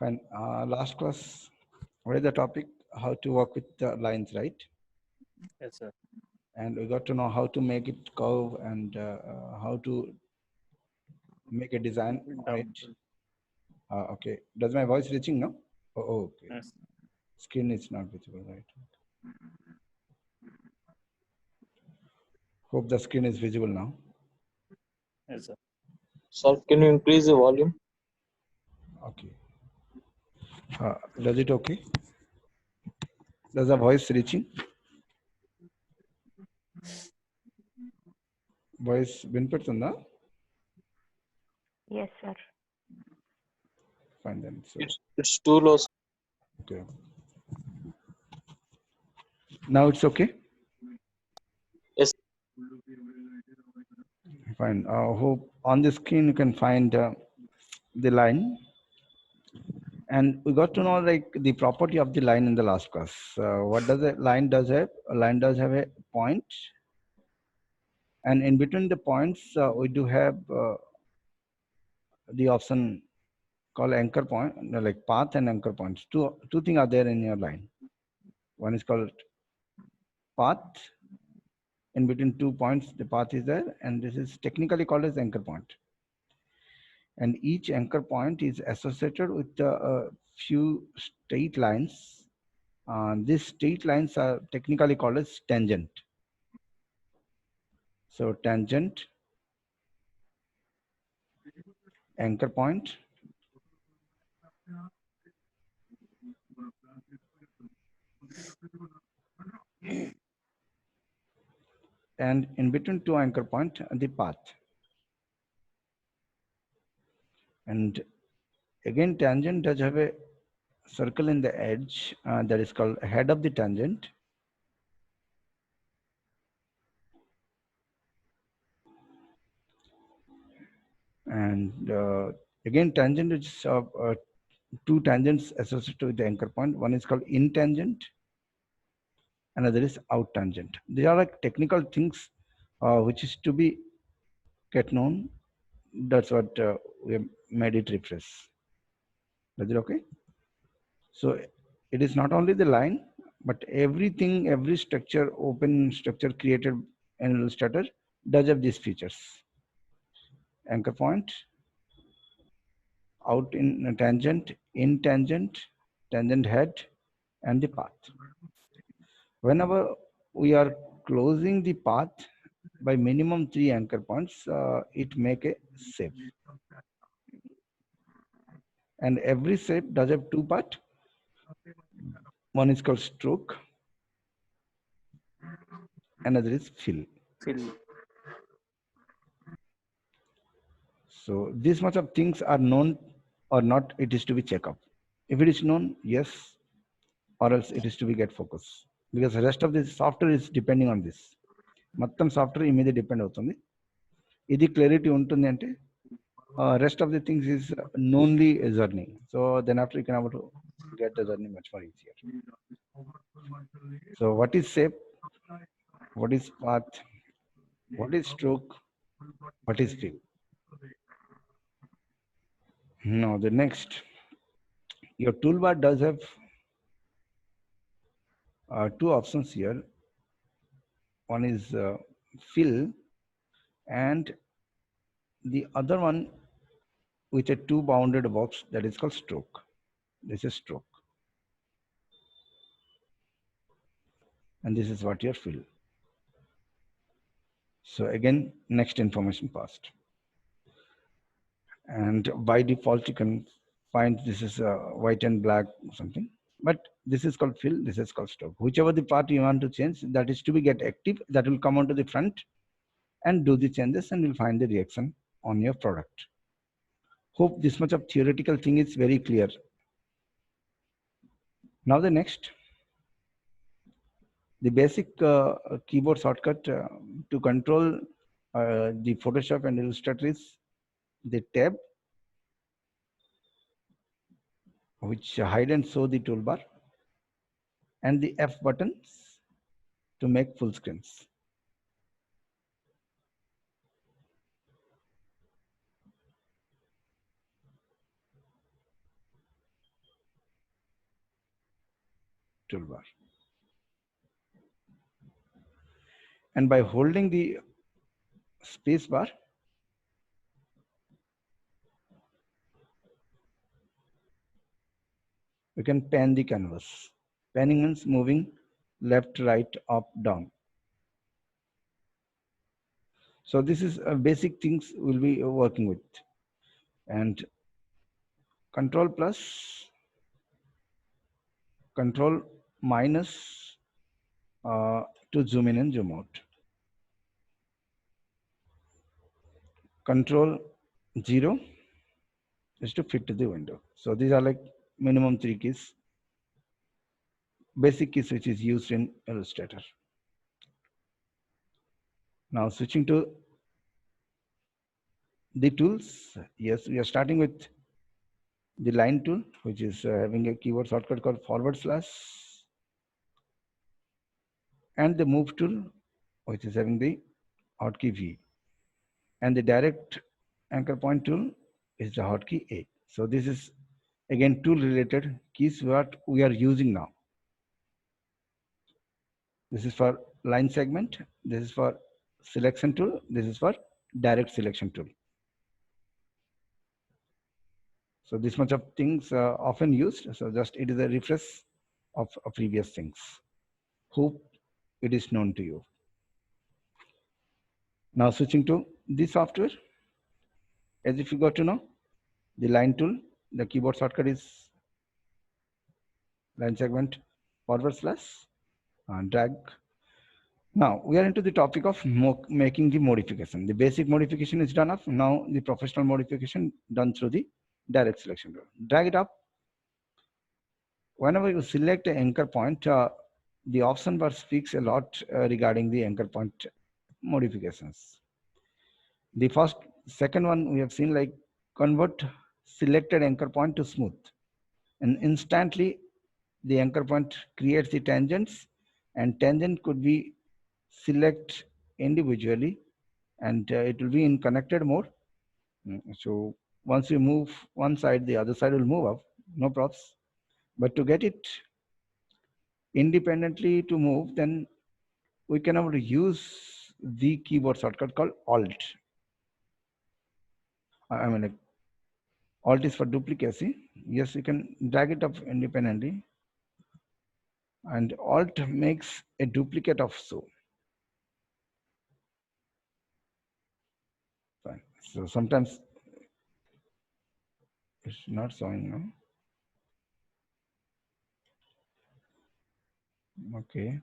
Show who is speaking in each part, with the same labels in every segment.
Speaker 1: Fine. Last class, what is the topic? How to work with the lines, right?
Speaker 2: Yes, sir.
Speaker 1: And we got to know how to make it curve and how to make a design on it.
Speaker 2: Down.
Speaker 1: Okay. Does my voice reaching now? Okay.
Speaker 2: Yes.
Speaker 1: Screen is not visible, right? Hope the screen is visible now.
Speaker 2: Yes, sir.
Speaker 3: Sir, can you increase the volume?
Speaker 1: Okay. Does it okay? Does the voice reaching? Voice వినిపెడుతుందా?
Speaker 4: Yes, sir.
Speaker 1: Fine then. So
Speaker 3: It's too low.
Speaker 1: okay. Now it's okay.
Speaker 3: Yes.
Speaker 1: Fine. Hope on the screen you can find the line. And we got to know like the property of the line in the last class. What does a line does have? A line does have a point, and in between the points we do have the option called anchor point, like path and anchor points. Two things are there in your line. One is called path. In between 2 points, the path is there, and this is technically called as anchor point. And each anchor point is associated with a few straight lines. These straight lines are technically called as tangent. So tangent, anchor point, and in between two anchor point, the path. And again, tangent does have a circle in the edge that is called head of the tangent. And again, tangent is two tangents associated with the anchor point. One is called in tangent, another is out tangent. These are like technical things which is to be get known. That's what we have made it refresh. Is it okay? So it is not only the line, but everything, every structure, open structure created in Illustrator does have these features. Anchor point, out in tangent, in tangent, tangent head, and the path. Whenever we are closing the path by minimum 3 anchor points, it make a shape. And every shape does have two parts. One is called stroke, another is fill.
Speaker 2: Fill.
Speaker 1: So this much of things are known or not, it is to be checked up. If it is known, yes, or else it is to be get focus. Because the rest of the software is depending on this. మొత్తం software ఈ మీద depend అవుతుంది. ఇది clarity ఉంటుంది అంటే rest of the things is knownly a journey. So then after you can able to get the journey much more easier. So what is shape? What is path? What is stroke? What is fill? Now the next, your toolbar does have two options here. One is fill, and the other one with a two bounded box that is called stroke. This is stroke, and this is what your fill. So again, next information passed, and by default you can find this is white and black something, but this is called fill, this is called stroke. Whichever the part you want to change, that is to be get active, that will come onto the front and do the changes, and will find the reaction on your product. Hope this much of theoretical thing is very clear. Now the next, the basic keyboard shortcut to control the Photoshop and Illustrator is the tab, which hide and show the toolbar, and the F buttons to make full screens. toolbar. And by holding the space bar, we can pan the canvas. Panning means moving left, right, up, down. So this is basic things we'll be working with. And control plus, control minus to zoom in and zoom out. Control 0 is to fit to the window. So these are like minimum 3 keys, basic keys which is used in Illustrator. Now switching to the tools. Yes, we are starting with the line tool, which is having a keyboard shortcut called /, and the move tool, which is having the hotkey V, and the direct anchor point tool is the hotkey A. So this is again tool related keys what we are using now. This is for line segment, this is for selection tool, this is for direct selection tool. So this much of things often used. So just it is a refresh of previous things. Hope it is known to you. Now switching to the software. As if you got to know, the line tool, the keyboard shortcut is line segment / and drag. Now we are into the topic of making the modification. The basic modification is done up. Now the professional modification done through the direct selection tool. Drag it up. Whenever you select an anchor point, the option bar speaks a lot regarding the anchor point modifications. The second one we have seen like convert selected anchor point to smooth, and instantly the anchor point creates the tangents, and tangent could be select individually, and it will be in connected mode. So once you move one side, the other side will move up, no props. But to get it independently to move, then we can have to use the keyboard shortcut called Alt. I mean, like, Alt is for duplicacy. Yes, you can drag it up independently, and Alt makes a duplicate of so. Fine. So sometimes it's not showing now. Okay.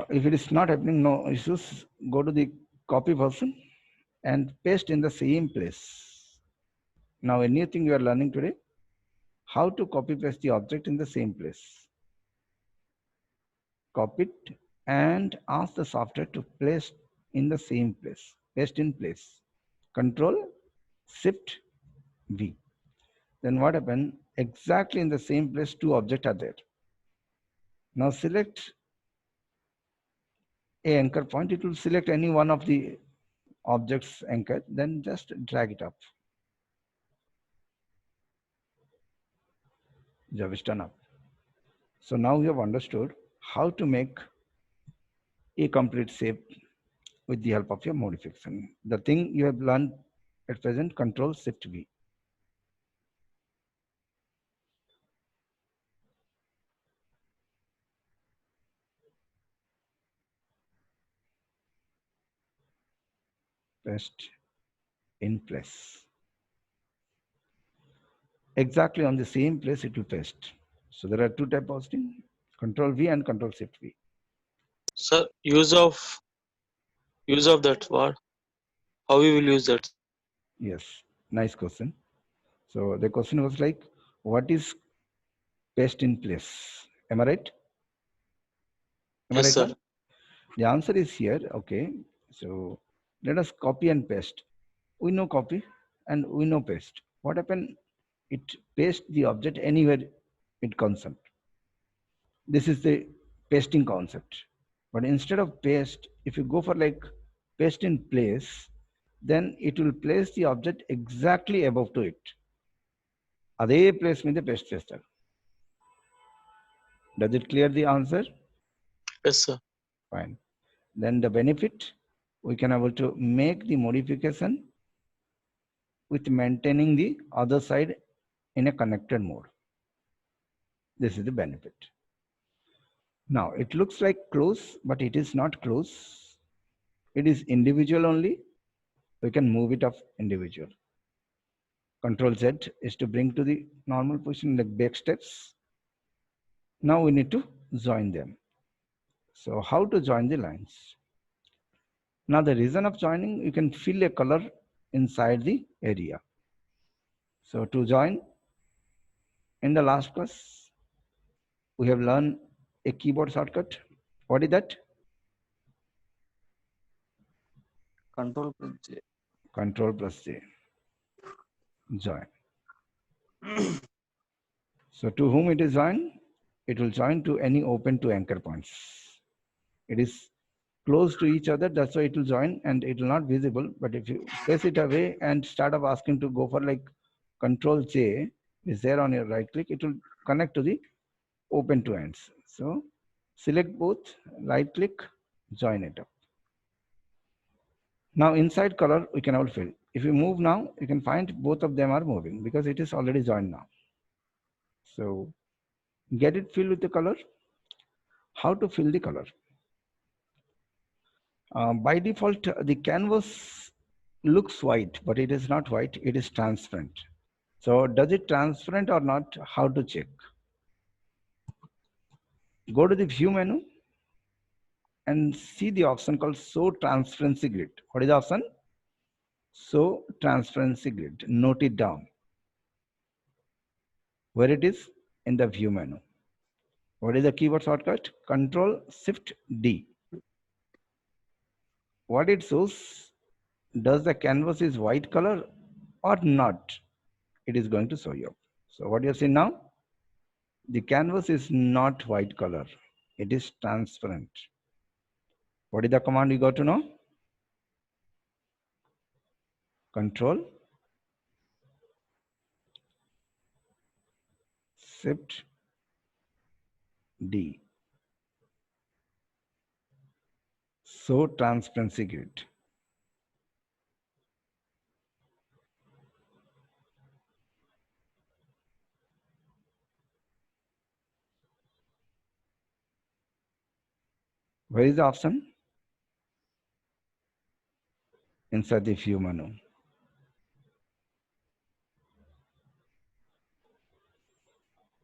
Speaker 1: If it is not happening, no issues. Go to the copy version and paste in the same place. Now, a new thing you are learning today, how to copy paste the object in the same place. Copy it and ask the software to place in the same place, paste in place. Control Shift V. Then what happened? Exactly in the same place, two objects are there. Now select a anchor point. It will select any one of the objects anchored, then just drag it up. Job is done up. So now we have understood how to make a complete shape with the help of your modification. The thing you have learned at present, Control Shift V. Paste in place. Exactly on the same place it will paste. So there are two types of posting, Control V and Control Shift V.
Speaker 3: Sir, use of that word. How we will use that?
Speaker 1: Yes, nice question. So the question was like, what is paste in place? Am I right? Am I
Speaker 3: Yes,
Speaker 1: right,
Speaker 3: sir.
Speaker 1: The answer is here. Okay. So let us copy and paste. We know copy and we know paste. What happened? It paste the object anywhere it concept. This is the pasting concept. But instead of paste, if you go for like paste in place, then it will place the object exactly above to it. అదే place మీద paste చేస్తారు. Does it clear the answer?
Speaker 3: Yes, sir.
Speaker 1: Fine. Then the benefit, we can able to make the modification with maintaining the other side in a connected mode. This is the benefit. Now it looks like close, but it is not close. It is individual only. We can move it up individual. Control Z is to bring to the normal position like back steps. Now we need to join them. So how to join the lines? Now the reason of joining, you can fill a color inside the area. So to join, in the last class, we have learned a keyboard shortcut. What is that?
Speaker 2: Control plus J.
Speaker 1: Control plus J. Join. So to whom it is joined? It will join to any open to anchor points. It is close to each other, that's why it will join and it will not visible. But if you place it away and start up asking to go for like Control J is there on your right click, it will connect to the open to ends. So select both, right click, join it up. Now inside color, we can all fill. If you move now, you can find both of them are moving because it is already joined now. So get it filled with the color. How to fill the color? By default, the canvas looks white, but it is not white, it is transparent. So does it transparent or not? How to check? Go to the view menu and see the option called show transparency grid. What is the option? Show transparency grid. Note it down. Where it is? In the view menu. What is the keyboard shortcut? Control Shift D. What it shows, does the canvas is white color or not? It is going to show you. So what you see now? The canvas is not white color. It is transparent. What is the command you got to know? Control Shift D. Show transparency grid. Where is the option? Inside the view menu.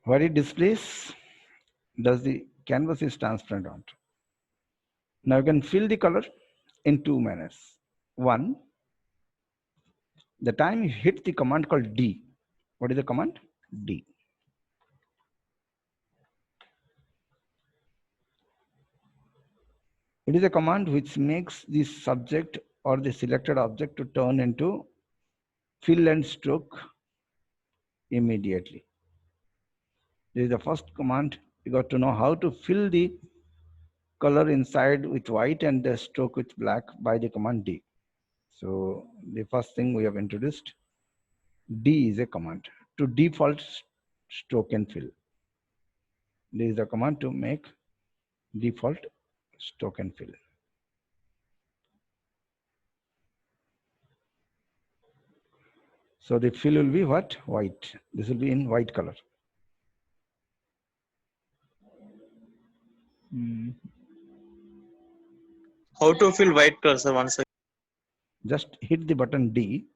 Speaker 1: Where it displays, does the canvas is transparent or not? Now you can fill the color in two manners. One, the time you hit the command called D. What is the command? D. It is a command which makes the subject or the selected object to turn into fill and stroke immediately. This is the first command. You got to know how to fill the color inside with white and the stroke with black by the command D. So the first thing we have introduced, D is a command to default stroke and fill. This is the command to make default stroke and fill. So the fill will be what? White. This will be in white color.
Speaker 3: How to fill white color, sir? Once again.
Speaker 1: Just hit the button D.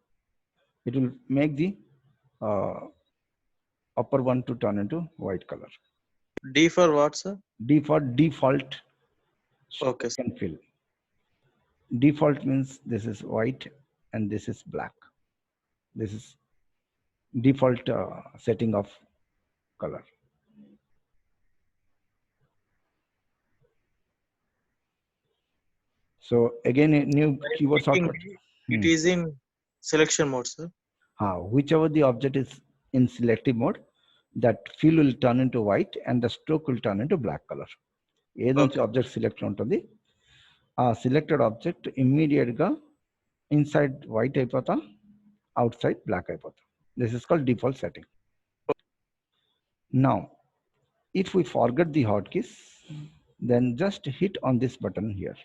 Speaker 1: It will make the upper one to turn into white color.
Speaker 3: D for what, sir?
Speaker 1: D for default
Speaker 3: Okay, sir.
Speaker 1: and fill. Default means this is white and this is black. This is default setting of color. So again, a new keyboard shortcut.
Speaker 3: It is in selection mode, sir.
Speaker 1: Whichever the object is in selective mode, that fill will turn into white and the stroke will turn into black color. ఏదొంచి object select ఉంటుంది ఆ selected object immediate గా inside white అయిపోతా outside black అయిపోతా. This is called default setting. Now If we forget the hotkeys, then just hit on this button here.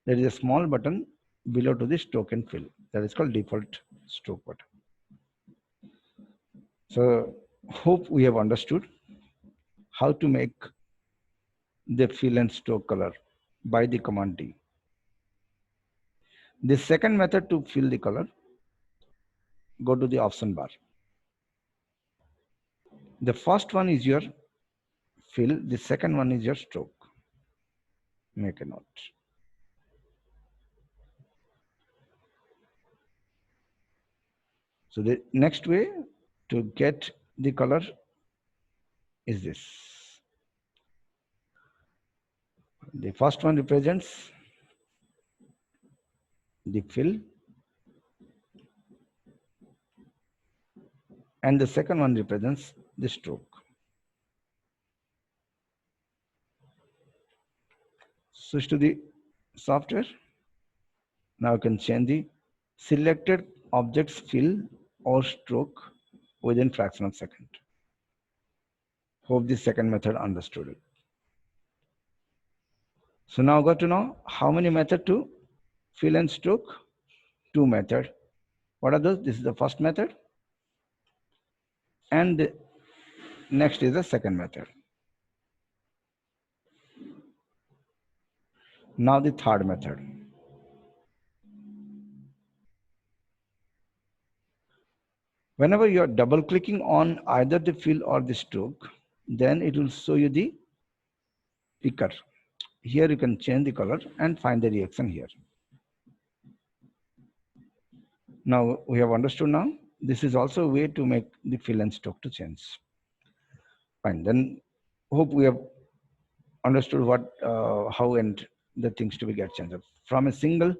Speaker 1: There is a small button below to the stroke and fill. That is called default stroke button. So hope we have understood how to make the fill and stroke color by the command D. The second method to fill the color, go to the option bar. The first one is your fill, the second one is your stroke. Make a note. So the next way to get the color is this. The first one represents the fill, and the second one represents the stroke. Switch to the software. Now you can change the selected object's fill or stroke within fraction of a second. Hope this second method understood it. So now got to know how many methods to fill and stroke? 2 methods. What are those? This is the first method. And the next is the second method. Now the third method. Whenever you are double clicking on either the fill or the stroke, then it will show you the picker. Here you can change the color and find the reaction here. Now we have understood now. This is also a way to make the fill and stroke to change. Fine. Then hope we have understood what, how and the things to be get changed. From a single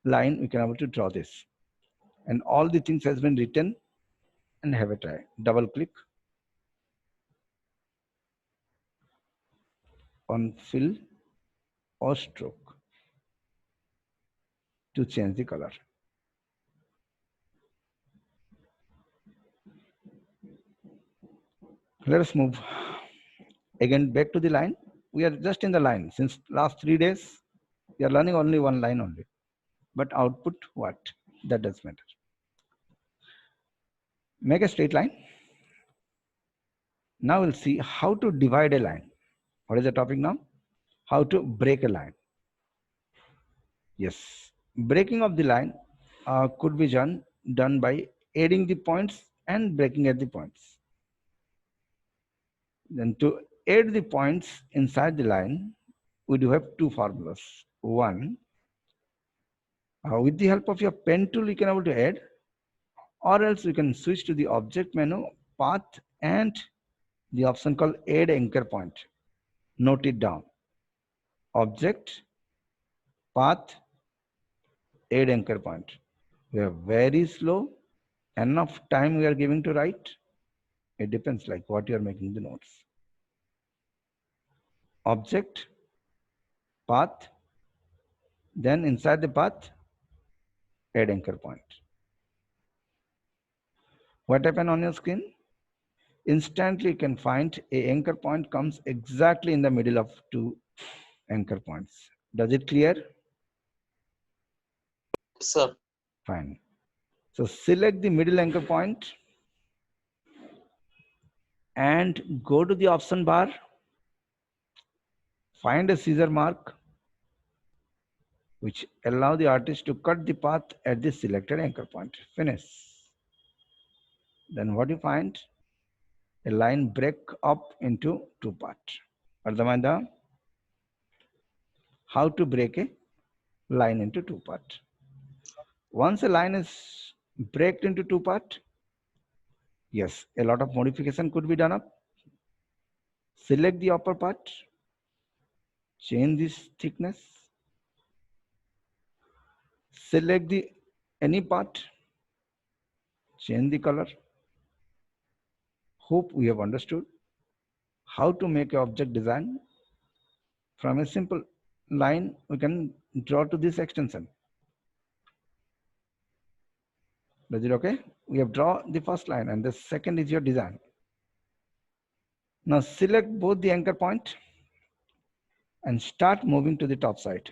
Speaker 1: line, we can able to draw this. And all the things has been written and have a try. Double click on fill or stroke to change the color. Let us move again back to the line. We are just in the line. Since last 3 days, we are learning only one line only. But output what? That does matter. Make a straight line. Now we'll see how to divide a line. What is the topic now? How to break a line. Yes, breaking of the line could be done by adding the points and breaking at the points. Then to add the points inside the line, we do have 2 formulas. One, with the help of your pen tool, you can able to add, or else you can switch to the object menu, path, and the option called add anchor point. Note it down. Object, path, add anchor point. We are very slow. Enough time we are giving to write. It depends like what you are making the notes. Object, path, then inside the path, add anchor point. What happened on your screen? Instantly you can find a anchor point comes exactly in the middle of 2 anchor points. Does it clear?
Speaker 3: Sir.
Speaker 1: Fine. So select the middle anchor point and go to the option bar. Find a scissor mark which allow the artist to cut the path at the selected anchor point. Finish. Then what you find? A line break up into 2 parts. Ardhamanda? How to break a line into 2 parts. Once a line is breaked into 2 parts, yes, a lot of modification could be done up. Select the upper part, change this thickness, select the any part, change the color. Hope we have understood how to make an object design. From a simple line, we can draw to this extension. Is it okay? We have drawn the first line and the second is your design. Now select both the anchor point and start moving to the top side.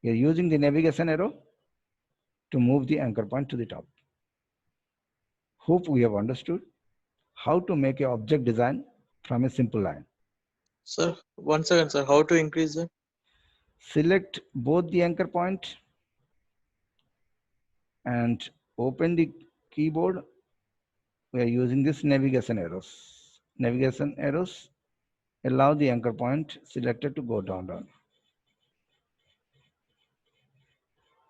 Speaker 1: You're using the navigation arrow to move the anchor point to the top. Hope we have understood how to make an object design from a simple line.
Speaker 3: Sir, 1 second, sir. How to increase that?
Speaker 1: Select both the anchor point and open the keyboard. We are using this navigation arrows. Navigation arrows allow the anchor point selected to go down.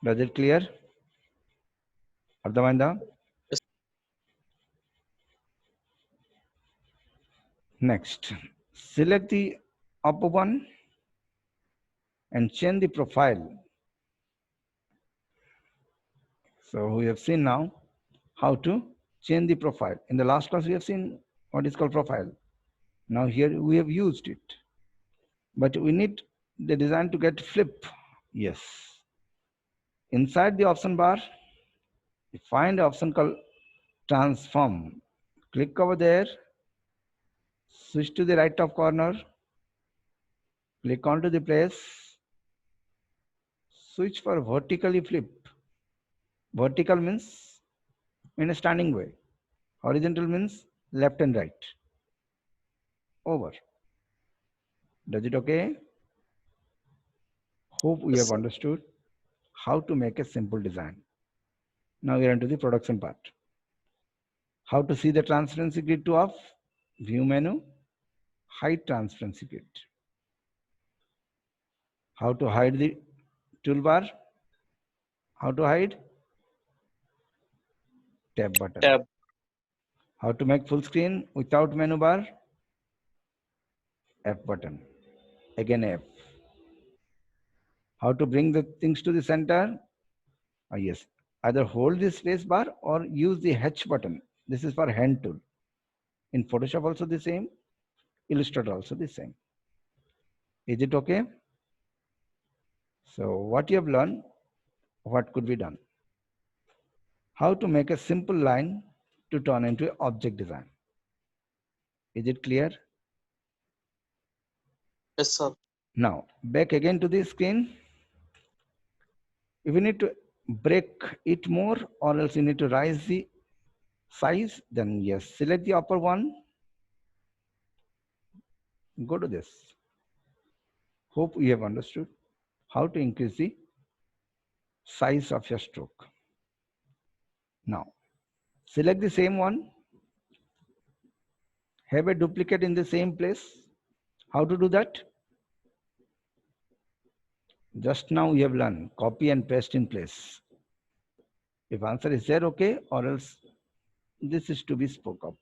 Speaker 1: Does it clear? అర్థమైందా?
Speaker 3: Yes.
Speaker 1: Next, select the upper one and change the profile. So we have seen now how to change the profile. In the last class, we have seen what is called profile. Now here we have used it, but we need the design to get flip. Yes. Inside the option bar, you find the option called transform. Click over there, switch to the right top corner, click onto the place, switch for vertically flip. Vertical means in a standing way. Horizontal means left and right. Over. Does it okay? Hope we
Speaker 3: Yes,
Speaker 1: have
Speaker 3: sir.
Speaker 1: understood how to make a simple design. Now we are into the production part. How to see the transparency grid to off? View menu, hide transparency grid. How to hide the toolbar? How to hide? Tab button.
Speaker 3: Tab.
Speaker 1: How to make full screen without menu bar? F button. Again F. How to bring the things to the center? Yes. Either hold the space bar or use the H button. This is for hand tool. In Photoshop also the same. Illustrator also the same. Is it okay? So what you have learned, what could be done? How to make a simple line to turn into an object design. Is it clear?
Speaker 3: Yes, sir.
Speaker 1: Now back again to the screen. If you need to break it more or else you need to raise the size, then yes, select the upper one. Go to this. Hope you have understood how to increase the size of your stroke. Now, select the same one. Have a duplicate in the same place. How to do that? Just now we have learned copy and paste in place. If answer is there, okay, or else this is to be spoke up.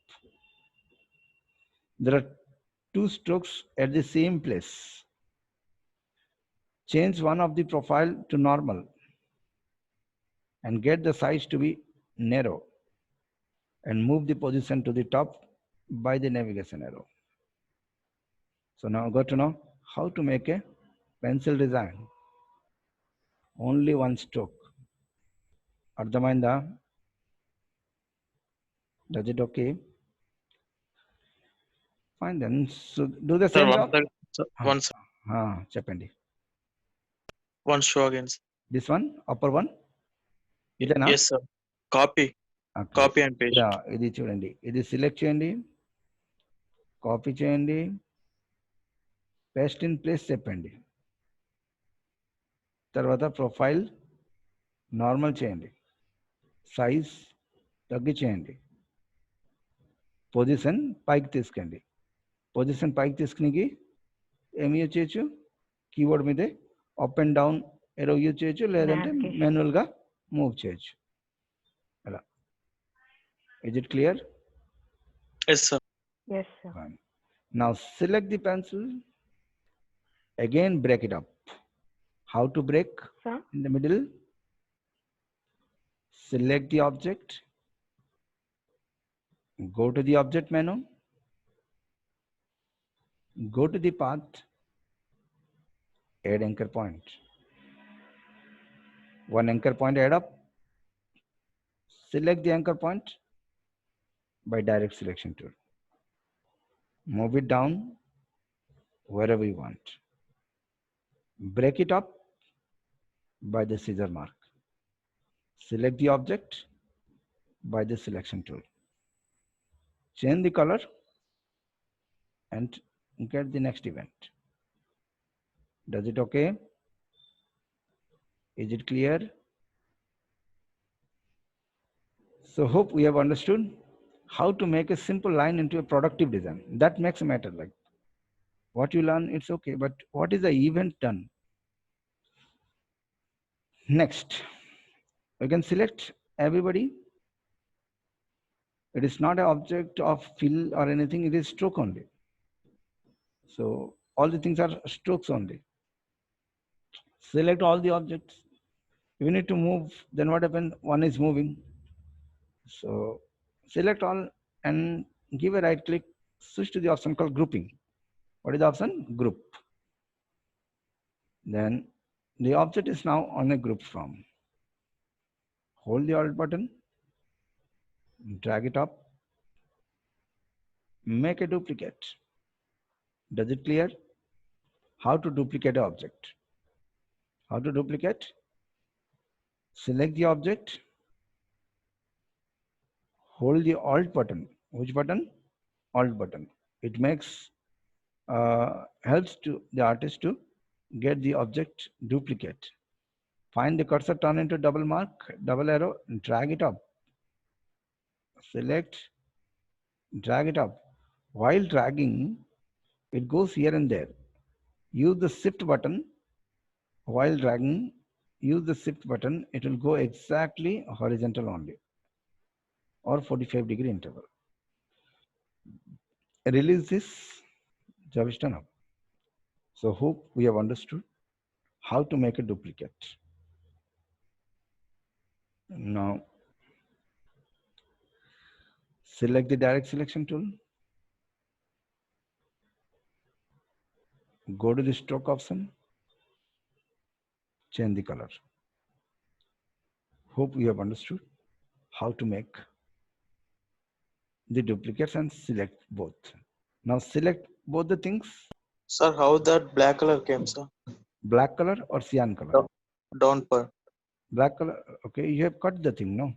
Speaker 1: There are two strokes at the same place. Change one of the profile to normal and get the size to be narrow and move the position to the top by the navigation arrow. So now got to know how to make a pencil design. Only one stroke. Ardhamainda? Does it okay? Fine then. So do the
Speaker 3: Sir,
Speaker 1: same
Speaker 3: 1
Speaker 1: job.
Speaker 3: second. Sir, 1 second.
Speaker 1: Cheppandi.
Speaker 3: One show again, sir.
Speaker 1: This one, upper one. ఇదేనా?
Speaker 3: Yes, sir. Copy.
Speaker 1: Okay.
Speaker 3: Copy and paste.
Speaker 1: Yeah, ఇది చూడండి. ఇది select చేయండి. Copy చేయండి. Paste in place చెప్పండి. తర్వాత profile normal చేయండి. Size తగ్గించేయండి. Position పైకి తీసుకండి. పొజిషన్ పైకి తీసుకుని ఏమి యూజ్ చేయొచ్చు? కీబోర్డ్ మీదే up and down aero use చేయొచ్చు, లేదంటే మాన్యువల్గా మూవ్ చేయొచ్చు. అలా. Is it clear?
Speaker 3: Yes, sir.
Speaker 4: Yes, sir.
Speaker 1: Fine. Now select the pencil. Again break it up. How to break?
Speaker 4: Sir?
Speaker 1: In the middle. Select the object. Go to the object menu. Go to the path. Add anchor point. One anchor point add up. Select the anchor point by direct selection tool. Move it down wherever you want. Break it up by the scissor mark. Select the object by the selection tool. Change the color and get the next event. Does it okay? Is it clear? So hope we have understood how to make a simple line into a productive design. That makes a matter. Like what you learn, it's okay, but what is the event done? Next, we can select everybody. It is not an object of fill or anything, it is stroke only. So all the things are strokes only. Select all the objects. If you need to move, then what happens? One is moving. So select all and give a right click, switch to the option called grouping. What is the option? Group. Then the object is now on a group form. Hold the Alt button, drag it up, make a duplicate. Does it clear? How to duplicate an object? How to duplicate? Select the object, hold the Alt button. Which button? Alt button. It makes helps to the artist to get the object duplicate. Find the cursor, turn into double mark, double arrow, drag it up. Select, drag it up. While dragging, it goes here and there. Use the shift button. While dragging, use the shift button. It will go exactly horizontal only or 45-degree interval. Release this, job is done up. So hope we have understood how to make a duplicate. Now, select the direct selection tool. Go to the stroke option. Change the color. Hope you have understood how to make the duplicates and select both. Now select both the things.
Speaker 3: Sir, how that black color came, sir?
Speaker 1: Black color or cyan color?
Speaker 3: No. Down part.
Speaker 1: Black color. Okay, you have cut the thing, no?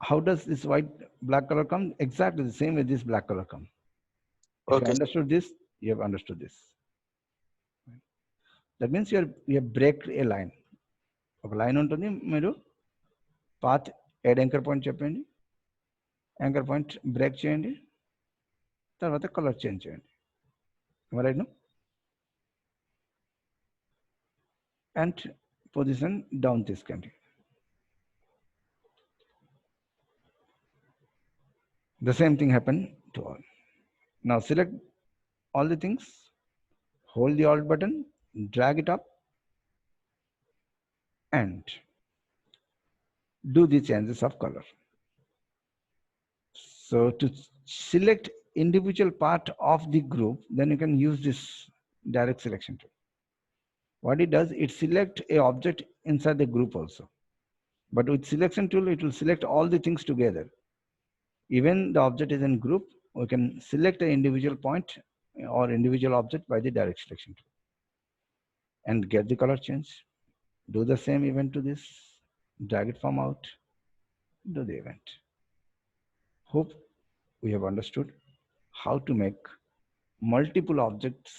Speaker 1: How does this white black color come? Exactly the same way this black color come. If
Speaker 3: Okay.
Speaker 1: you understood this, you have understood this. That means you have break a line. ఒక line ఉంటుంది, మీరు path add anchor point చెప్పండి, anchor point break చేయండి, తర్వాత colour change చేయండి. Right no? And position down తీసుకోండి. The same thing happened to all. Now select all the things, hold the Alt button, drag it up, and do the changes of color. So to select individual part of the group, then you can use this direct selection tool. What it does, it select a object inside the group also. But with selection tool, it will select all the things together. Even the object is in group, we can select an individual point or individual object by the direct selection tool and get the color change. Do the same event to this, drag it from out, do the event. Hope we have understood how to make multiple objects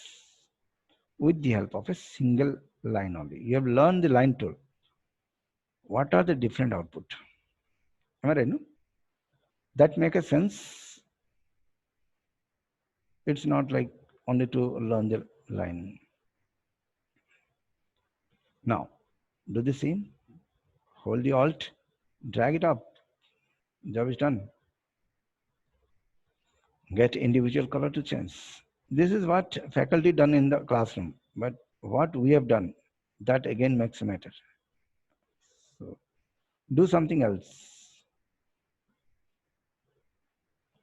Speaker 1: with the help of a single line only. You have learned the line tool. What are the different output? Am I right? No? That make a sense. It's not like only to learn the line. Now, do the same. Hold the Alt, drag it up. Job is done. Get individual color to change. This is what faculty done in the classroom, but what we have done, that again makes a matter. So do something else.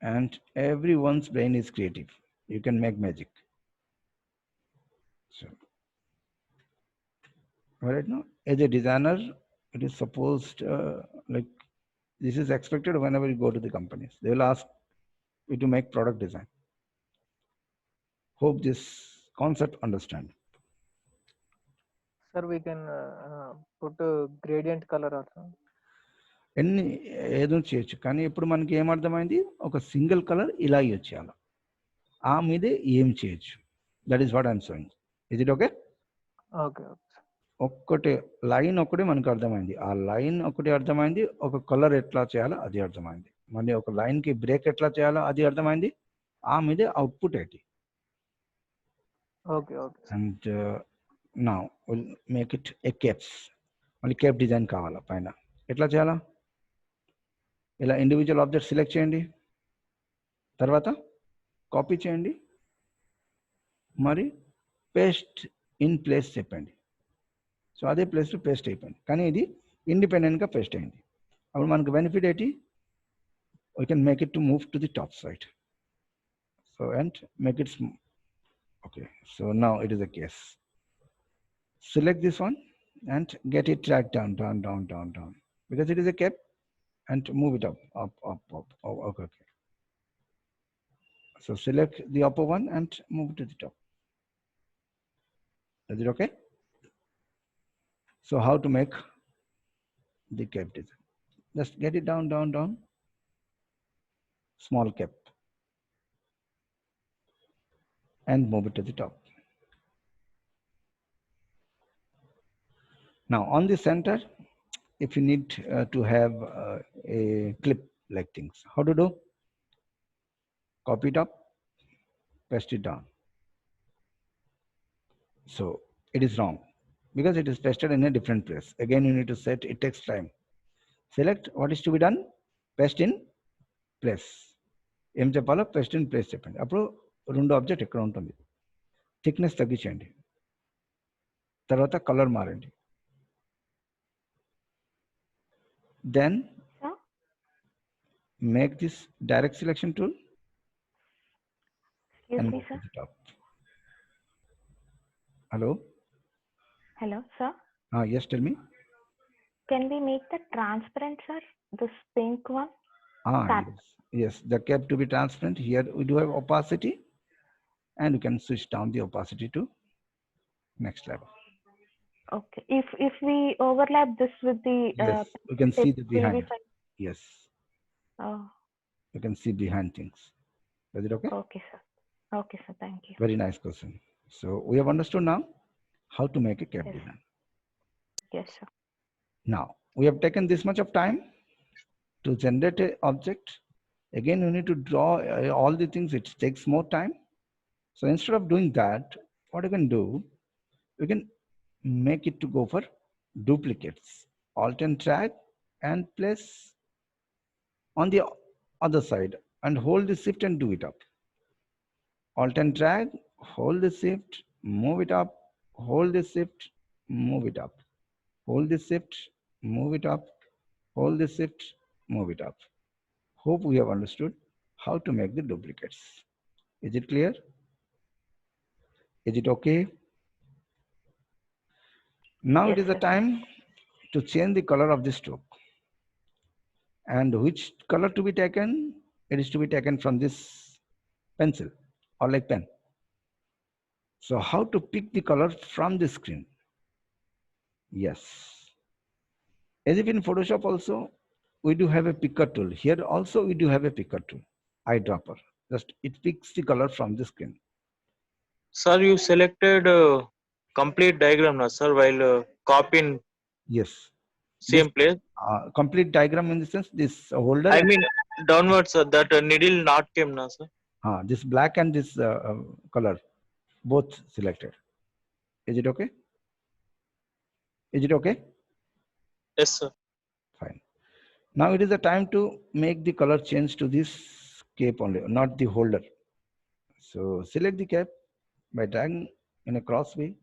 Speaker 1: And everyone's brain is creative. You can make magic. So, right now, as a designer, it is supposed like this is expected whenever you go to the companies. They will ask, to make product design. Hope this concept understand.
Speaker 2: Sir, we can put a gradient color also.
Speaker 1: ఎన్ని ఏదో చేయొచ్చు, కానీ ఇప్పుడు మనకి ఏమర్థమైంది, ఒక single colour ఇలా use చేయాలి, ఆ మీదే ఏం చేయొచ్చు. That is what I'm sowing. Is it okay?
Speaker 2: Okay.
Speaker 1: ఒక్కటే లైన్ ఒకటి మనకు అర్థమైంది, ఆ లైన్ ఒకటి అర్థమైంది, ఒక కలర్ ఎట్లా చేయాలో అది అర్థమైంది, మళ్ళీ ఒక లైన్కి బ్రేక్ ఎట్లా చేయాలో అది అర్థమైంది, ఆ మీదే అవుట్పుట్ ఏంటి.
Speaker 2: Okay.
Speaker 1: And now will make it A caps. మళ్ళీ కేప్ డిజైన్ కావాలా పైన, ఎట్లా చేయాలా? ఇలా ఇండివిజువల్ ఆబ్జెక్ట్ సెలెక్ట్ చేయండి, తర్వాత కాపీ చేయండి, మరి పేస్ట్ ఇన్ ప్లేస్ చెప్పండి. సో అదే ప్లేస్లో పేస్ట్ అయిపోయింది, కానీ ఇది ఇండిపెండెంట్గా పేస్ట్ అయింది. అప్పుడు మనకు బెనిఫిట్ ఏంటి, we can make it to move to the top side. So and make it okay. So now it is a case. Select this one and get it tracked down because it is a cap, and move it up. Okay. So select the upper one and move to the top. Is it okay? So how to make the cap design? Just get it down. Small cap. And move it to the top. Now on the center, if you need to have a clip like things, how to do? Copy it up, paste it down. So it is wrong because it is pasted in a different place. Again, you need to set, it takes time. Select what is to be done, paste in place. ఏం చెప్పాలో paste in place చెప్పండి. అప్పుడు రెండు object ఎక్కడ ఉంటుంది, thickness తగ్గించండి, తర్వాత colour మారండి. Then make this direct selection tool and
Speaker 4: Excuse me,
Speaker 1: move to
Speaker 4: sir.
Speaker 1: the top. Hello?
Speaker 4: Hello, sir.
Speaker 1: Yes, tell me.
Speaker 4: Can we make the transparent, sir? This pink one? Cap.
Speaker 1: Yes, the cap to be transparent. Here we do have opacity, and you can switch down the opacity to next level.
Speaker 4: Okay. If we overlap this with the
Speaker 1: Yes, you can see the behind.
Speaker 4: will be fine.
Speaker 1: Yes,
Speaker 4: Oh,
Speaker 1: you can see behind things. Is it okay?
Speaker 4: okay, sir. Okay, sir. Thank you.
Speaker 1: Very nice question. So we have understood now how to make a cap
Speaker 4: Yes.
Speaker 1: design.
Speaker 4: Yes, sir.
Speaker 1: Now we have taken this much of time to generate an object. Again, you need to draw all the things. It takes more time. So instead of doing that, what you can do, you can make it to go for duplicates. Alt and drag and place on the other side and hold the shift and do it up. Alt and drag, hold the shift, move it up, hold the shift, move it up, hold the shift, move it up, hold the shift, move it up. Hope we have understood how to make the duplicates. Is it clear? Is it okay? Now
Speaker 4: Yes,
Speaker 1: it is the
Speaker 4: sir.
Speaker 1: time to change the color of the stroke. And which color to be taken? It is to be taken from this pencil or like pen. So how to pick the color from the screen? Yes. As if in Photoshop also, we do have a picker tool. Here also we do have a picker tool, eyedropper. Just it picks the color from the screen.
Speaker 3: Sir, you selected complete diagram now, sir, while copying
Speaker 1: Yes.
Speaker 3: same place.
Speaker 1: Complete diagram in the sense this holder.
Speaker 3: I mean downwards, sir. That needle not came now, sir.
Speaker 1: This black and this color, both selected. Is it okay? Is it okay?
Speaker 3: Yes, sir.
Speaker 1: Fine. Now it is the time to make the color change to this cape only, not the holder. So select the cap by dragging in a cross way.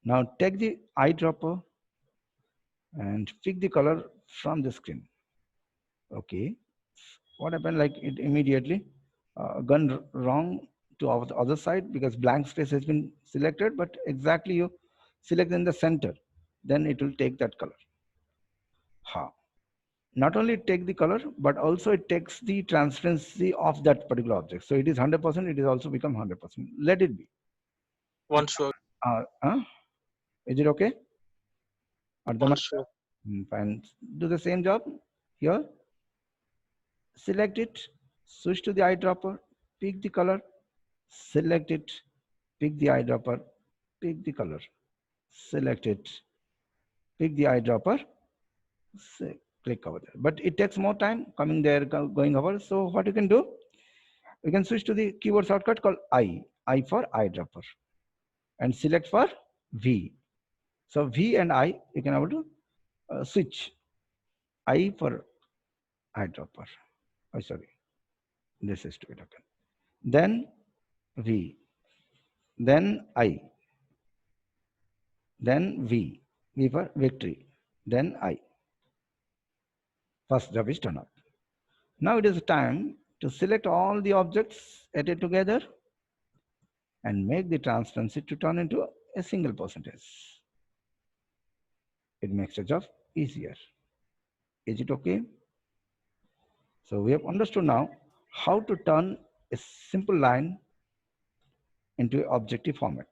Speaker 1: Now take the eyedropper and pick the color from the screen. Okay. What happened? Like it immediately gone wrong to the other side because blank space has been selected, but exactly you select in the center, then it will take that color. not only take the color, but also it takes the transparency of that particular object. So it is 100%, it is also become 100%. Let it be.
Speaker 3: One stroke.
Speaker 1: Is it okay?
Speaker 3: One stroke.
Speaker 1: Fine. Do the same job here. Select it, switch to the eyedropper, pick the color, select it, pick the eyedropper, pick the color, select it, pick the eyedropper, click over there. But it takes more time coming there, going over. So what you can do, you can switch to the keyboard shortcut called I for eyedropper, and select for V. So V and I, you can able to switch. I for eyedropper. Oh, sorry. This is to it. Okay. Then V, then I, then V for victory, then I. First job is done up. Now it is time to select all the objects added together and make the transparency to turn into a single percentage. It makes the job easier. Is it okay? So we have understood now how to turn a simple line into an objective format.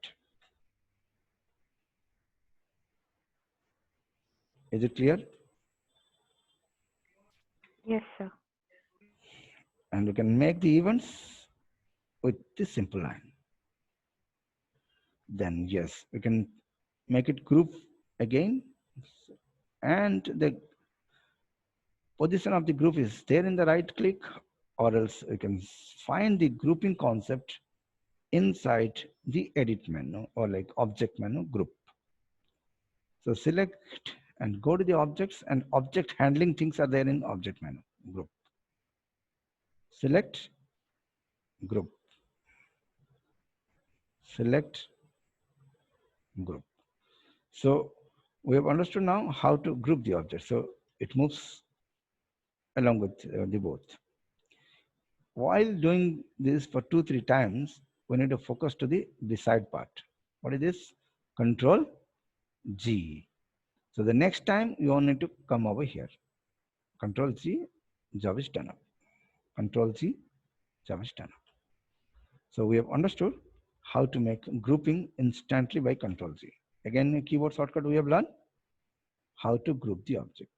Speaker 1: Is it clear?
Speaker 4: Yes, sir.
Speaker 1: And we can make the events with this simple line. Then yes, we can make it group again, and the position of the group is there in the right click, or else we can find the grouping concept inside the edit menu or like object menu group. So select and go to the objects, and object handling things are there in object menu group. Select group, select group. So we have understood now how to group the object. So it moves along with the both. While doing this for 2-3 times, we need to focus to the beside part. What is this? Control G. So the next time you only need to come over here. Control G, job is done up. Control G, job is done up. So we have understood how to make grouping instantly by Control G. Again, a keyboard shortcut we have learned how to group the object.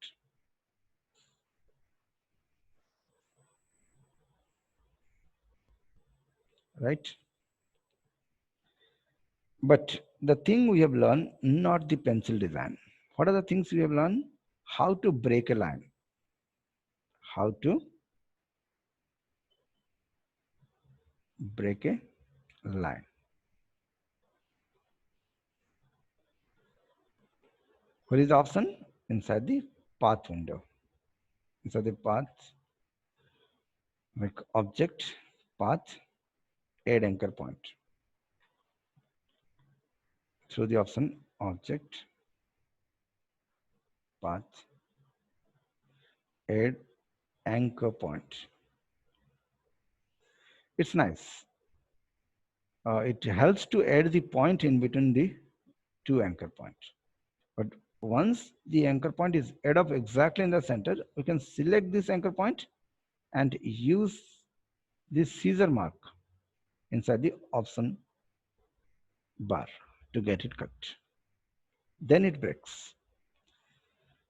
Speaker 1: Right? But the thing we have learned, not the pencil design. What are the things we have learned? How to break a line. How to break a line. What is the option? Inside the path window. Inside the path, make object, path, add anchor point. Through the option object, path, add anchor point. It's nice. It helps to add the point in between the two anchor points. But once the anchor point is add up exactly in the center, we can select this anchor point and use this scissor mark inside the option bar to get it cut. Then it breaks.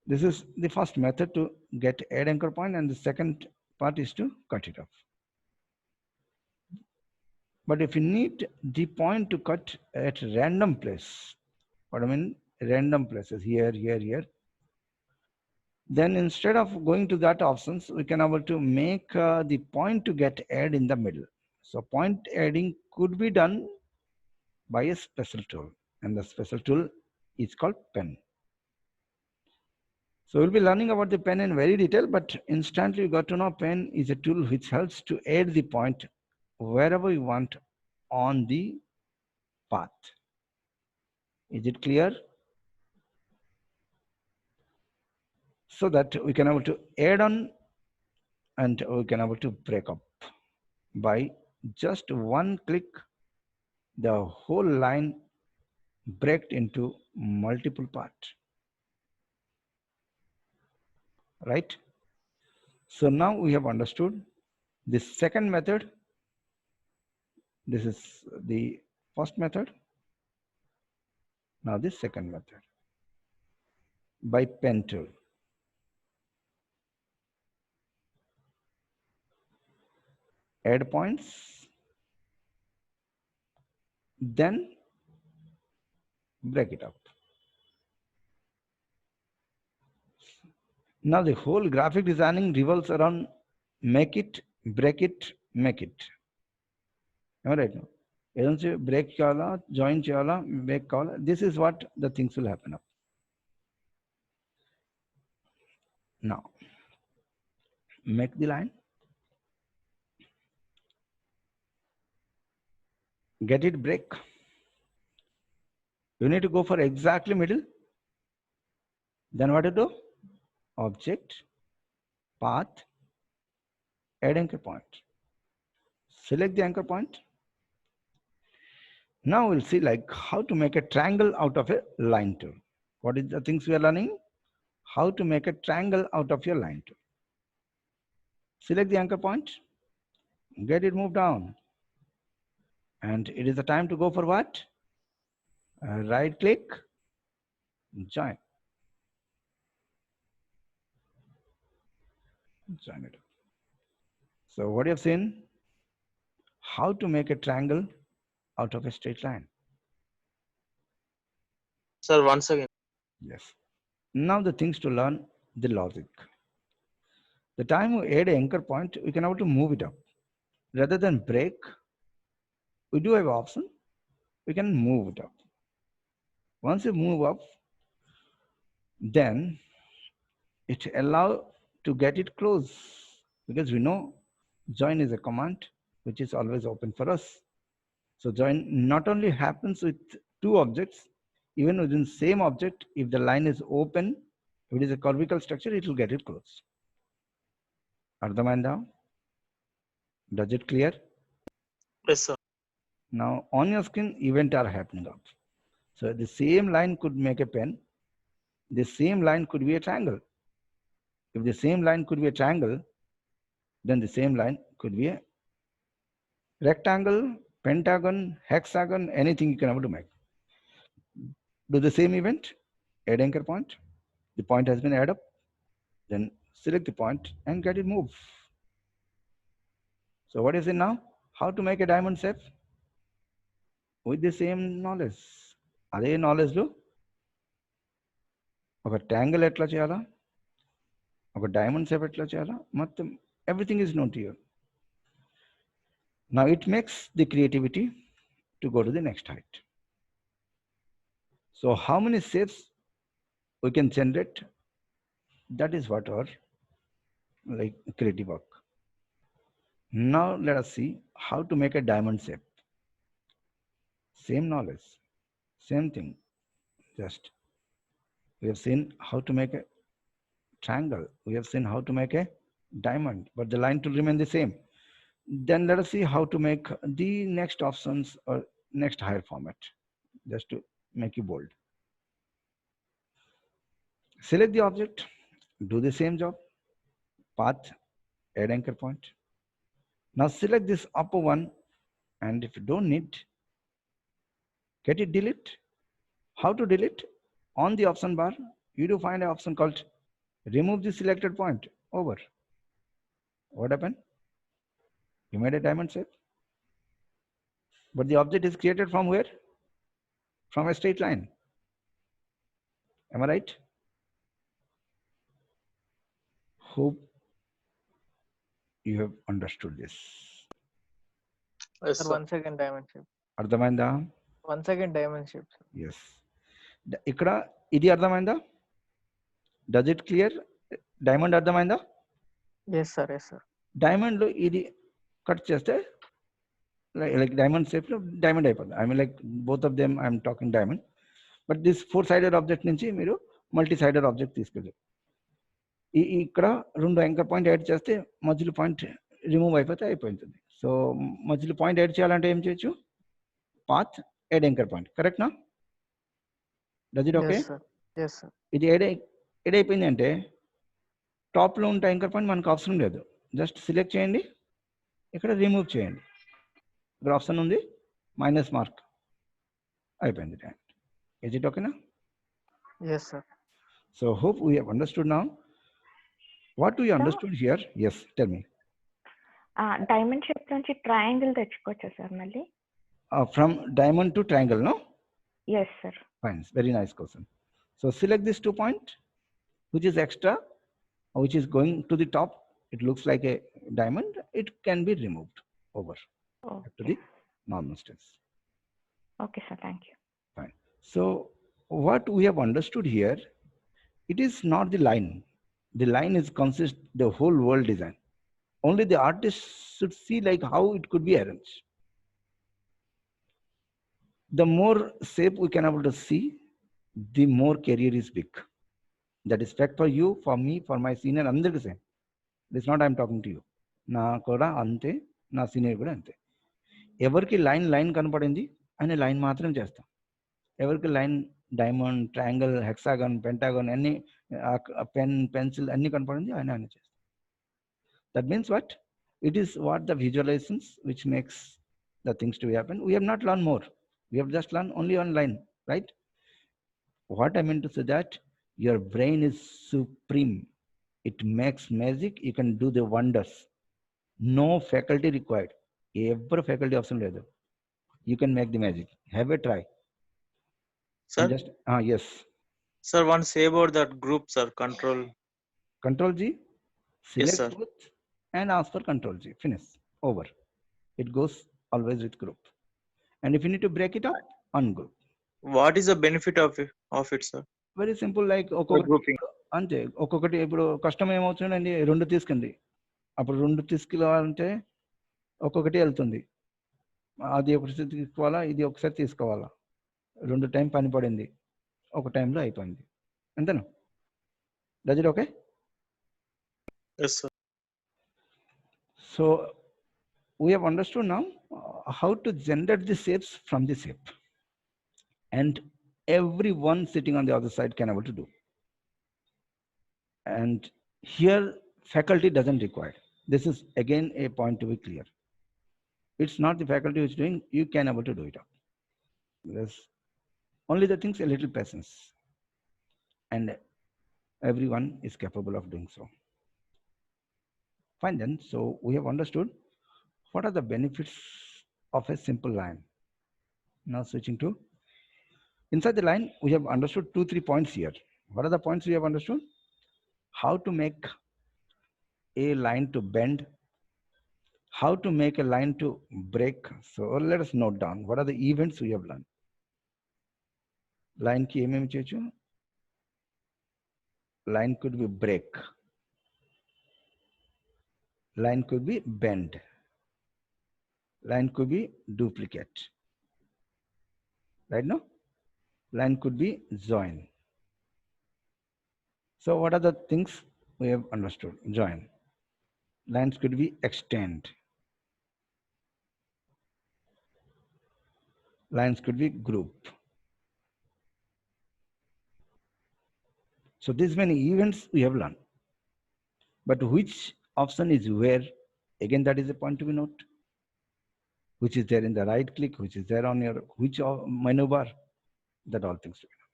Speaker 1: This is the first method to get add anchor point, and the second part is to cut it off. But if you need the point to cut at random place, what I mean random places, here, here, here, then instead of going to that options, we can able to make the point to get add in the middle. So point adding could be done by a special tool, and the special tool is called pen. So we'll be learning about the pen in very detail, but instantly you got to know pen is a tool which helps to add the point wherever you want on the path. Is it clear? So that we can able to add on and we can able to break up by just one click. The whole line break into multiple parts. Right? So now we have understood this second method. This is the first method. Now this second method by pen tool. Add points, then break it up. Now the whole graphic designing revolves around make it, break it, make it. Am I right now? Break chala, join chala, make chala. This is what the things will happen up. Now make the line, get it break. You need to go for exactly middle. Then what to do? Object, path, add anchor point. Select the anchor point. Now we'll see like how to make a triangle out of a line tool. What is the things we are learning? How to make a triangle out of your line tool. Select the anchor point, get it moved down. And it is the time to go for what? Right click, join. Join it. So what you have seen? How to make a triangle out of a straight line.
Speaker 3: Sir, once again.
Speaker 1: Yes. Now the things to learn the logic. The time we add an anchor point, we can have to move it up. Rather than break, we do have an option. We can move it up. Once you move up, then it allows to get it close, because we know join is a command which is always open for us. So join not only happens with two objects, even within same object, if the line is open, if it is a curvical structure, it will get it close. Ardhamayanda? Does it clear?
Speaker 3: Yes, sir.
Speaker 1: Now on your screen, events are happening up. So the same line could make a pen. The same line could be a triangle. If the same line could be a triangle, then the same line could be a rectangle, pentagon, hexagon, anything you can have to make. Do the same event, add anchor point. The point has been added up. Then select the point and get it moved. So what is it now? How to make a diamond shape? With the same knowledge. అదే నాలెడ్జ్లో ఒక tangle ఎట్లా చేయాలా, ఒక diamond shape ఎట్లా చేయాలా, మొత్తం everything is known to you. Now it makes the creativity to go to the next height. So how many shapes we can generate? That is what our like creative work. Now let us see how to make a diamond shape. Same knowledge, same thing. Just we have seen how to make a triangle. We have seen how to make a diamond, but the line will remain the same. Then let us see how to make the next options or next higher format, just to make you bold. Select the object, do the same job, path, add anchor point. Now select this upper one, and if you don't need, get it delete. How to delete? On the option bar, you do find an option called remove the selected point. Over. What happened? You made a diamond shape, but the object is created from where? From a straight line. Am I right? Hope you have understood this.
Speaker 3: Yes,
Speaker 2: Sir,
Speaker 3: sir.
Speaker 2: 1 second diamond shape.
Speaker 1: అర్థమైందా?
Speaker 2: 1 second diamond shape. Sir.
Speaker 1: Yes. ఇక్కడ ఇది అర్థమైందా? Does it clear? Diamond అర్థమైందా?
Speaker 2: Yes, sir. Yes, sir.
Speaker 1: Diamond లో ఇది cut చేస్తే like diamond shape లో diamond అయిపోతుంది. I mean like both of them I'm talking diamond. But this 4 sided object నుంచి మీరు మల్టీ సైడెడ్ ఆబ్జెక్ట్ తీసుకెళ్ళారు. ఇక్కడ 2 యాంకర్ పాయింట్ యాడ్ చేస్తే మధ్యలో పాయింట్ రిమూవ్ అయిపోతే అయిపోతుంది. సో మధ్యలో పాయింట్ యాడ్ చేయాలంటే ఏం చేయొచ్చు? Path, add anchor point. Correct నా? Does it okay?
Speaker 2: Yes, sir. Yes, sir.
Speaker 1: ఇది యాడ్ అయిపోయింది అంటే టాప్లో ఉంటే యాంకర్ పాయింట్ మనకు అవసరం లేదు. జస్ట్ సెలెక్ట్ చేయండి, ఇక్కడ రిమూవ్ చేయండి. ఇక్కడ ఆప్షన్ ఉంది, మైనస్ మార్క్ అయిపోయింది. Is it okay now?
Speaker 2: Yes, sir.
Speaker 1: So hope we have understood now. What we understood here? Yes, tell me.
Speaker 4: Diamond shape నుంచి ట్రయాంగిల్ తెచ్చుకోవచ్చా సార్ మళ్ళీ?
Speaker 1: From diamond to triangle, no?
Speaker 4: Yes, sir.
Speaker 1: Fine, very nice question. So select this 2 point, which is extra, which is going to the top. It looks like a diamond. It can be removed over to the normal stance.
Speaker 4: Okay, sir. Thank you.
Speaker 1: Fine. So what we have understood here, it is not the line. The line is consist the whole world design. Only the artist should see like how it could be arranged. The more shape we can able to see, the more career is big. That is fact for you, for me, for my senior. Andariki same. This is not I am talking to you. Na kuda ante, na senior kuda ante. Everki line కనపడింది అనే line మాత్రం చేస్తాం. ఎవరికి line diamond, triangle, hexagon, pentagon అన్ని pen, pencil అన్ని కనపడింది ఆయన అని చేస్తాం. That means what? It is what the visualizations which makes the things to happen. We have not learned more. We have just learned only one line, right? What I mean to say that your brain is supreme. It makes magic. You can do the wonders. No faculty required. Every faculty option ledu. You can make the magic. Have a try.
Speaker 3: Sir,
Speaker 1: Just yes.
Speaker 3: sir, one say about that group, sir. Control.
Speaker 1: Control G. Select
Speaker 3: sir.
Speaker 1: both and ask for Control G. Finish. Over. It goes always with group. And if you need to break it up, ungroup.
Speaker 3: What is the benefit of it, sir?
Speaker 1: Very simple. Like
Speaker 3: grouping.
Speaker 1: అంతే, ఒక్కొక్కటి ఇప్పుడు కష్టం ఏమవుతుందండి, 2 తీసుకుంది, అప్పుడు 2 తీసుకెళ్ళాలంటే ఒక్కొక్కటి వెళ్తుంది. అది ఒకసారి తీసుకోవాలా, ఇది ఒకసారి తీసుకోవాలా, 2 టైం పని పడింది, ఒక టైంలో అయిపోయింది. అంతేనా? Does it okay?
Speaker 3: Yes, sir.
Speaker 1: So we have understood now how to generate the shapes from the shape, and everyone sitting on the other side can able to do. And here faculty doesn't require. This is again a point to be clear. It's not the faculty who's doing, you can able to do it up. There's only the things, a little patience, and everyone is capable of doing so. Fine then. So we have understood what are the benefits of a simple line. Now switching to inside the line, we have understood 2-3 points here. What are the points we have understood? How to make a line to bend, how to make a line to break. So let us note down what are the events we have learned. Line ki emem chechu? Line could be break, line could be bend, line could be duplicate, right? No, line could be join. So what are the things we have understood? Join. Lines could be extend, lines could be group. So these many events we have learned, but which option is where? Again, that is a point to be note. Which is there in the right click, which is there on your which menu bar, that all things to be known.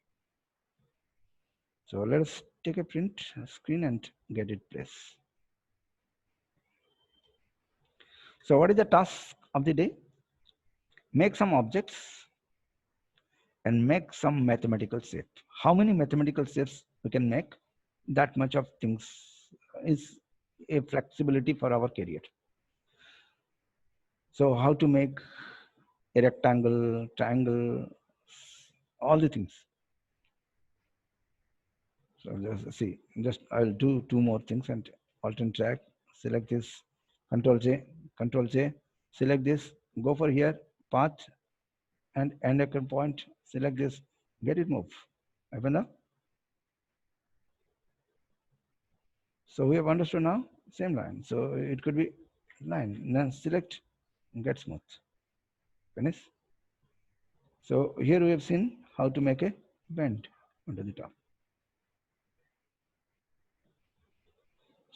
Speaker 1: So let us take a print screen and get it placed. So what is the task of the day? Make some objects and make some mathematical shape. How many mathematical shapes we can make? That much of things is a flexibility for our career. So how to make a rectangle, triangle, all the things. So just I'll do 2 more things and alternate track. Select this, Control J, select this, go for here, path, and end a point, select this, get it moved. Open up. So we have understood now, same line. So it could be line, then select, get smooth, finish. So here we have seen how to make a bend onto the top.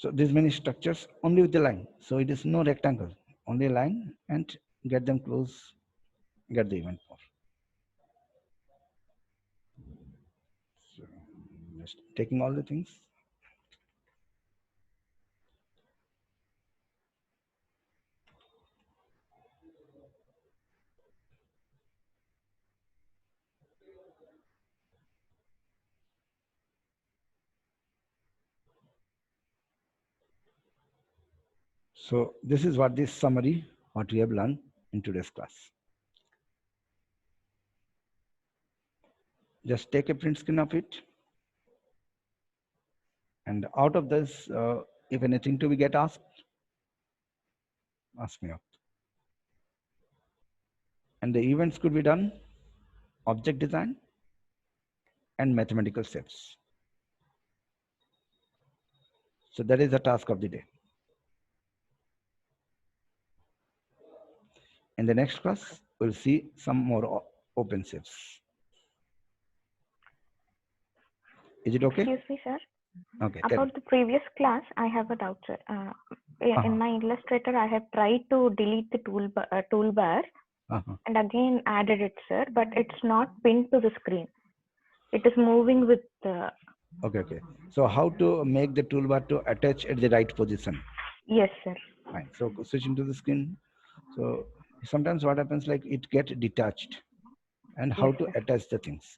Speaker 1: So these many structures only with the line. So it is no rectangle, only a line, and get them close, get the event more. So just taking all the things. So this is what this summary, what we have learned in today's class. Just take a print screen of it. And out of this, if anything to be get asked, ask me out. And the events could be done, object design and mathematical steps. So that is the task of the day. In the next class, we'll see some more open shapes. Is it okay?
Speaker 4: Excuse me, sir.
Speaker 1: Okay.
Speaker 4: About the previous class, I have a doubt, sir. In my Illustrator, I have tried to delete the toolbar and again added it, sir, but it's not pinned to the screen. It is moving with the...
Speaker 1: Okay. So how to make the toolbar to attach at the right position?
Speaker 4: Yes, sir.
Speaker 1: Fine. So switching to the screen. So sometimes what happens, like it get detached, and how to attach the things.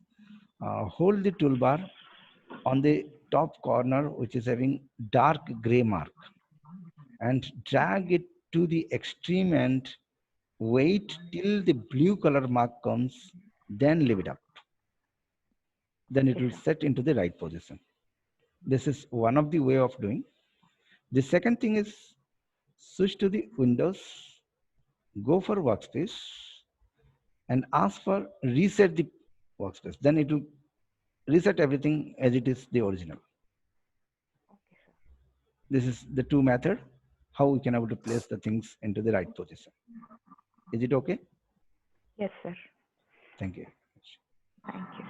Speaker 1: Hold the toolbar on the top corner, which is having dark gray mark, and drag it to the extreme end. Wait till the blue color mark comes, then leave it up. Then it will set into the right position. This is one of the way of doing. The second thing is switch to the Windows, go for workspace, and ask for reset the workspace. Then it will reset everything as it is the original. This is the two method how we can able to place the things into the right position. Is it okay?
Speaker 4: Yes, sir.
Speaker 1: Thank you.
Speaker 4: Thank you.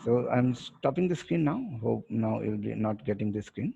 Speaker 1: So I'm stopping the screen now. Hope now you'll be not getting the screen.